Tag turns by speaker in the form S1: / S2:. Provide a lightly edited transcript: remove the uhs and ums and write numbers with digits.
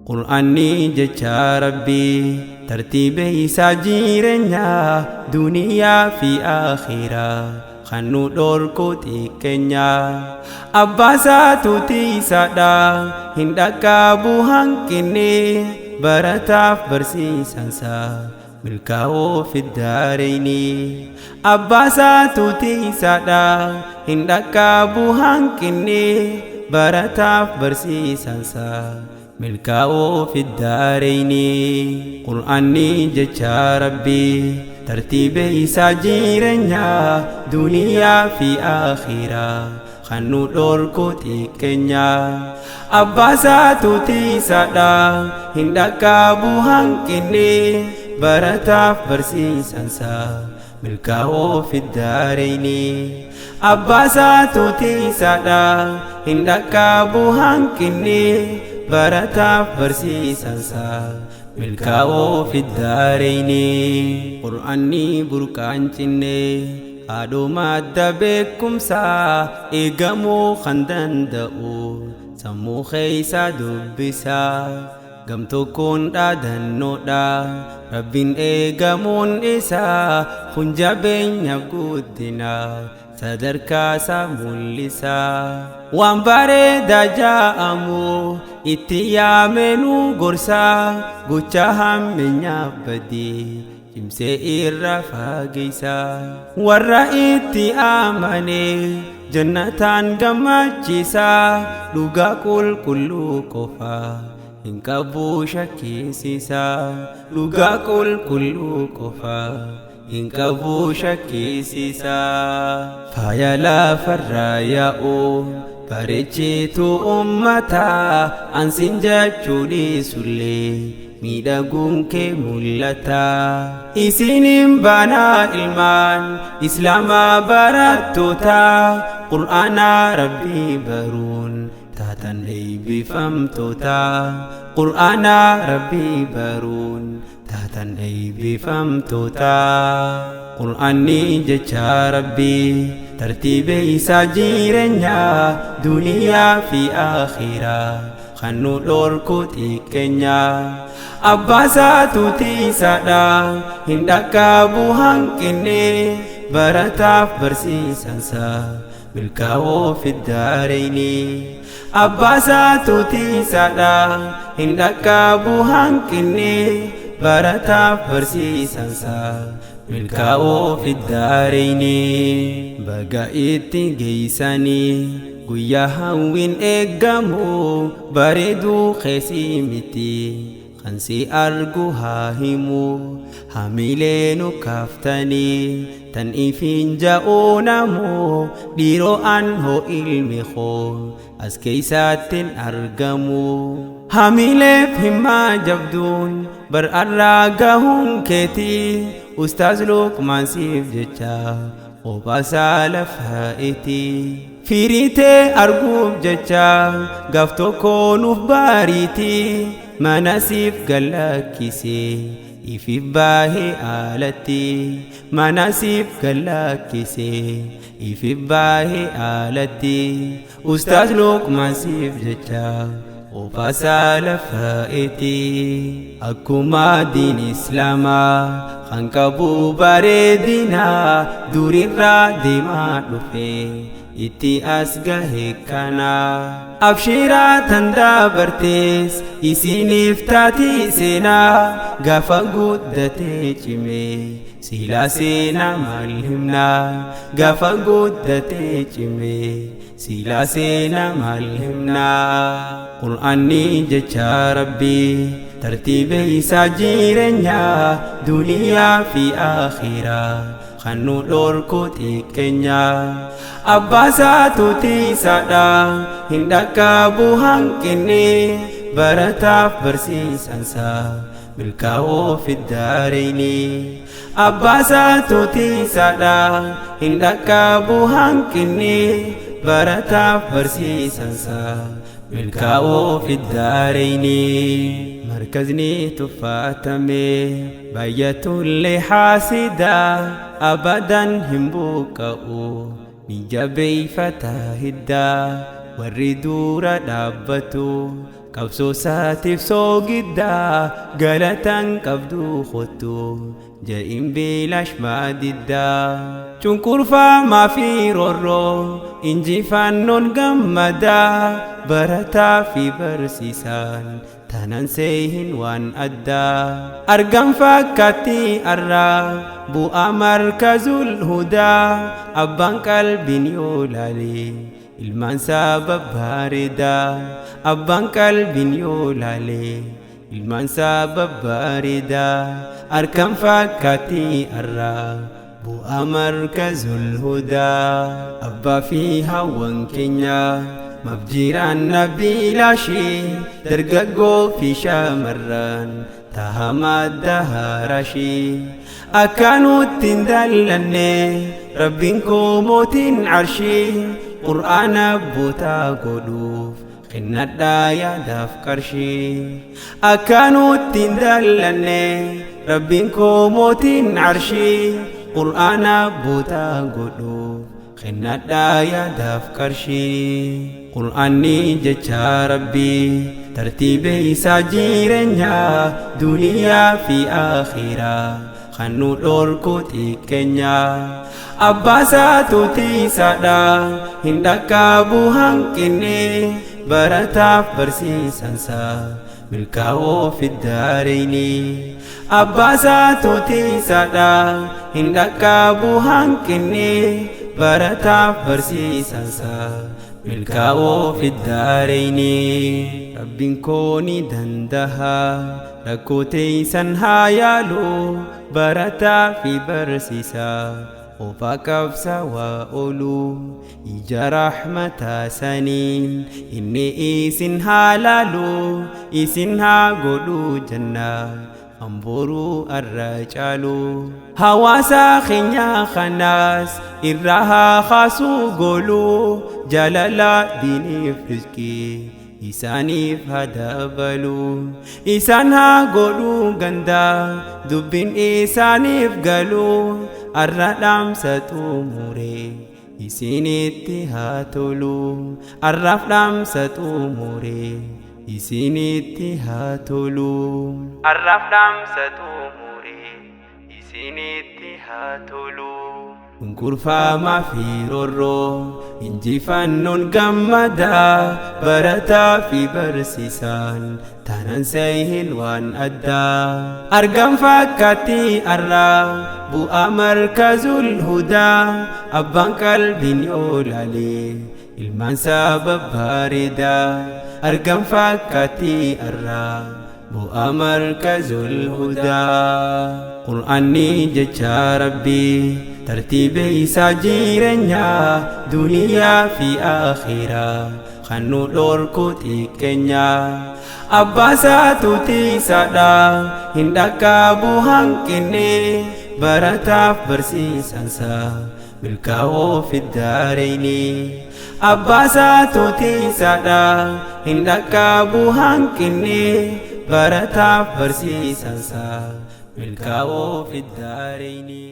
S1: قرآني جچا ربي ترتيبه ساجيرنيا دنيا في آخرة خنو دوركو تيكنيا أباسا توتي سادا هندكا بوهان كني برتاف برسي سانسا ملكاو في الدارين أباسا توتي سادا هندكا بوهان كني برتاف برسي سانسا ملكاو في الدارين قرآني جچا ربي ترتيبه ساجيرنيا دنيا في آخرة خنو دوركو تيكنيا أباسا توتي سادا هندكا بوهان كني برتاف برسي سانسا ملكاو في الدارين أباسا توتي سادا هندكا بوهان كني برتاف برسي سانسا ملكاو في الدارين قرآني بركان چنه آدو مادة بكم سا إيقامو خندن دعو سمو خيسا دبسا قمتو كون دادن نودا ربين إيقامون إسا خنجابين يقودنا sadarkaa isaa mul'isaa waan bareedaa ja'amu itti yaamenuu gorsaa gocha hammeenyaa badii cimsee irra fageessaa warra itti amane jannataan gammachiisaa dhugaa qulqulluu qofaa hin qabu shakkiisisaa dhugaa qulqulluu qofaa إن كبو شكيسيسا فيا لا فراياو بريتشيتو أمتا أنسين جاچولي سولي ميداغون كي ملتا إسينين بانا إلمان إسلاما باراتوتا قرآن ربي برون تاتن ليبي فمتوتا قرآن ربي برون تاتن ليبي فمتوتا قرآني جچا ربي ترتيبه ساجيرنيا دنيا في آخرة خنو دوركو تيكنيا أباسا توتي سادا هندكا بوهان كني برتاف برسي سانسا ملكاو في الدارين أباسا توتي سادا هندكا بوهان كني برتاف برسي سانسا ملكاو في الدارين بقائتي جيساني قويا هاوين إقامو باردو خيسي متي خنسي أرجو هاهمو حميلينو كافتاني تنئفين جاؤونامو ديرو أنهو إلمخو أسكيسات أرقمو حميلف هما جبدون بر أراغهم كتي أستاذ لقمان سيف جتا وباسا لفهائتي فيريتي أرقوب جتا غفتو كونو باريتي مناسيف غلاكيسي إفي باهي آلتي مناسيف غلاكيسي إفي باهي آلتي أستاذ لقمان سيف جتا وباسا لفائتي أكما دين إسلاما خنقبو باردنا دوري را ديما لفي إتي أسغه كنا أبشيرا تندا برتيس إسيني فتاتي سينا غافا قدتي جمي سيلا سينا مالهمنا غافا قدتي جمي سيلا سينا مالهمنا قرآني جچا ربي ترتيبه ساجيرنيا دنيا في آخرة خنو دوركو تيكنيا أباسا توتي سادا هندكا بوهان كني برتاف برسي سانسا ملكاو في الدارين أباسا توتي سادا هندكا بوهان كني برتاف برسي سانسا ملكاو في الدارين مركزني تفاتمي بيت اللي حاسدا أبدا همبوكاو نجابي فتاهدا والردور دابتو qabsoo saatiif soogiddaa galatan qabdu khottu ja'in bilash maadiddaa cunqurfaa maafi roorroo injifannoon gammadaa barataa fi barsiisaan tanan seehin waan addaa argam fakkaatti arraa bu'aa markazul hudaa abbaan qalbiin yoo laalee ilmaan sabab bareedaa abbaan qalbiin yoo laalee ilmaan sabab bareedaa argam fakkaatti arraa bu'aa markazul hudaa abbaa fi hawwan keenya mabjiraan nabiilashii dargaggoo fi shamarran tahamadda harashii akkanutti hin dallanne rabbiin koo mootiin arshii qur'aana bootaa godhuuf kennadhaa yaadaaf qarshii akkanutti hin dallanne rabbiin koo mootiin arshii qur'aana bootaa godhuuf kennadhaa yaadaaf qarshii qur'aanni jecha rabbii tartiibe isaa jireenyaa duniyaa fi akhiraa kan nu dhorku xiqqeenyaa abbaasaatu tiisaadha hin dhaqqabu hanqinne barataaf barsiisansaa milkaa'oo fiddaareyni abbaasaatu tiisaadha hin dhaqqabu hanqinne barataaf barsiisansaa milkaa'oo fiddaareyni rabbiin koo ni dandaha rakkoo teeysan haa yaalu barataa fi barsiisaa ofaa qabsaawaa oolu ija rahmataa saniin inni isin haa laalu isin haa godhu jannaa amboruu arra caalu hawaasa keenya kanaas irraa haa kaasuu goolu jaalala diiniif rizqii isaaniif haa dabalu isaan haa godhu gandaa dubbiin isaaniif galu arra dhaamsa xumure isinitti haa tolu arraaf dhaamsa xumure isinitti haa tolu arraaf dhaamsa xumure isinitti haa tolu cunqurfamaa fi roorroo injifannoon gammadaa barataa fi barsiisaan tanan seehin waan addaa argam fakkaatti arraa bu'aa markazul hudaa abbaan qalbiin yoo laalee ilmaan sabab bareedaa argam fakkaatti arraa bu'aa markazul hudaa qur'aanni jecha rabbii tartiibe isaa jireenyaa duniyaa fi akhiraa kan nu dhorku xiqqeenyaa abbaasaatu tiisaadha hin dhaqqabu hanqinne barataaf barsiisansaa milkaa'oo fiddaareyni abbaasaatu tiisaadha hin dhaqqabu hanqinne barataaf barsiisansaa milkaa'oo fiddaareyni